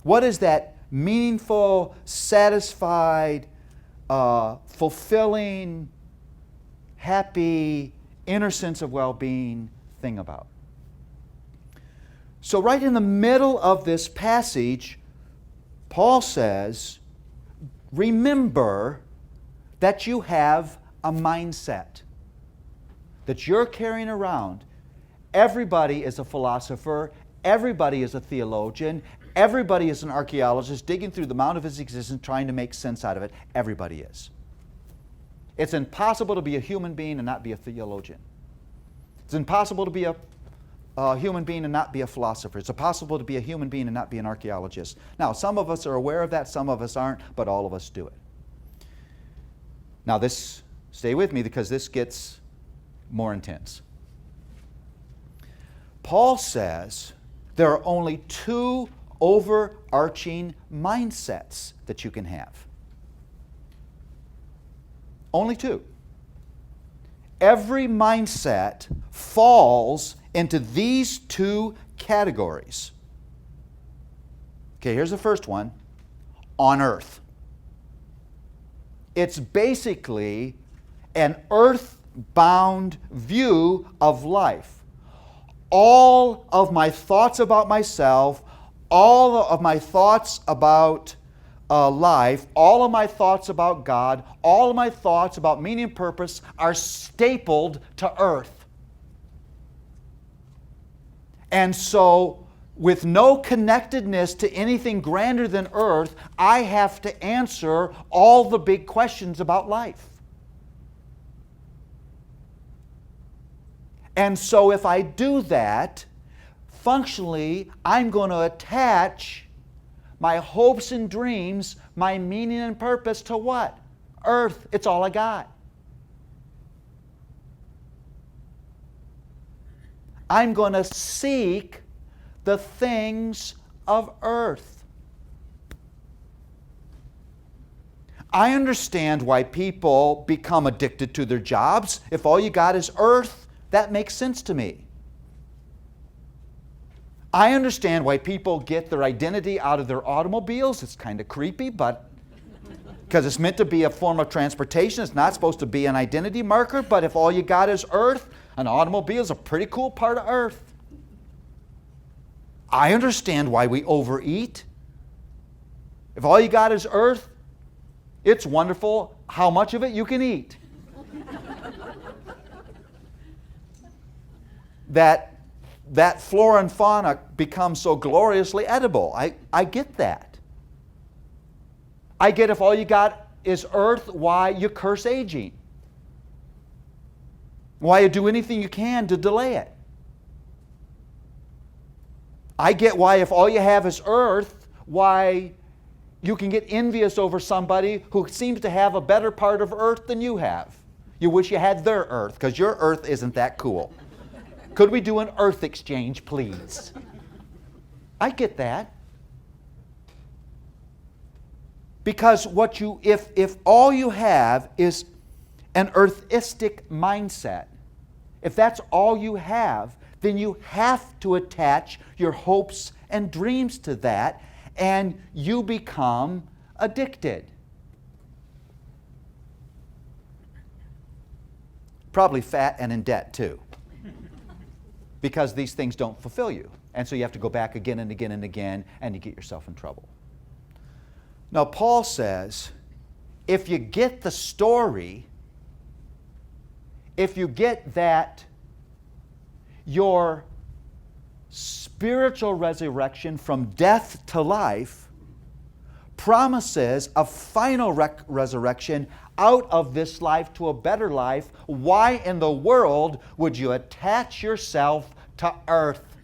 What is that meaningful, satisfied, fulfilling, happy, inner sense of well-being thing about? So right in the middle of this passage, Paul says, remember that you have a mindset that you're carrying around. Everybody is a philosopher. Everybody is a theologian. Everybody is an archaeologist digging through the mound of his existence trying to make sense out of it. Everybody is. It's impossible to be a human being and not be a theologian. It's impossible to be a human being and not be a philosopher. It's impossible to be a human being and not be an archaeologist. Now, some of us are aware of that, some of us aren't, but all of us do it. Now, stay with me because this gets more intense. Paul says there are only two overarching mindsets that you can have. Only two. Every mindset falls into these two categories. Okay, here's the first one. On earth. It's basically an earth-bound view of life. All of my thoughts about myself, all of my thoughts about life, all of my thoughts about God, all of my thoughts about meaning and purpose are stapled to earth. And so, with no connectedness to anything grander than earth, I have to answer all the big questions about life. And so if I do that, functionally, I'm going to attach my hopes and dreams, my meaning and purpose to what? Earth. It's all I got. I'm going to seek the things of earth. I understand why people become addicted to their jobs. If all you got is earth, that makes sense to me. I understand why people get their identity out of their automobiles. It's kind of creepy, but because it's meant to be a form of transportation. It's not supposed to be an identity marker, but if all you got is earth, an automobile is a pretty cool part of earth. I understand why we overeat. If all you got is earth, it's wonderful how much of it you can eat. That flora and fauna becomes so gloriously edible. I get that. I get if all you got is earth, why you curse aging. Why you do anything you can to delay it. I get why if all you have is earth, why you can get envious over somebody who seems to have a better part of earth than you have. You wish you had their earth because your earth isn't that cool. Could we do an earth exchange, please? I get that. Because if all you have is an earthistic mindset, if that's all you have, then you have to attach your hopes and dreams to that, and you become addicted. Probably fat and in debt too. Because these things don't fulfill you. And so you have to go back again and again and again, and you get yourself in trouble. Now, Paul says, if you get the story, if you get that your spiritual resurrection from death to life promises a final resurrection out of this life to a better life, why in the world would you attach yourself to earth?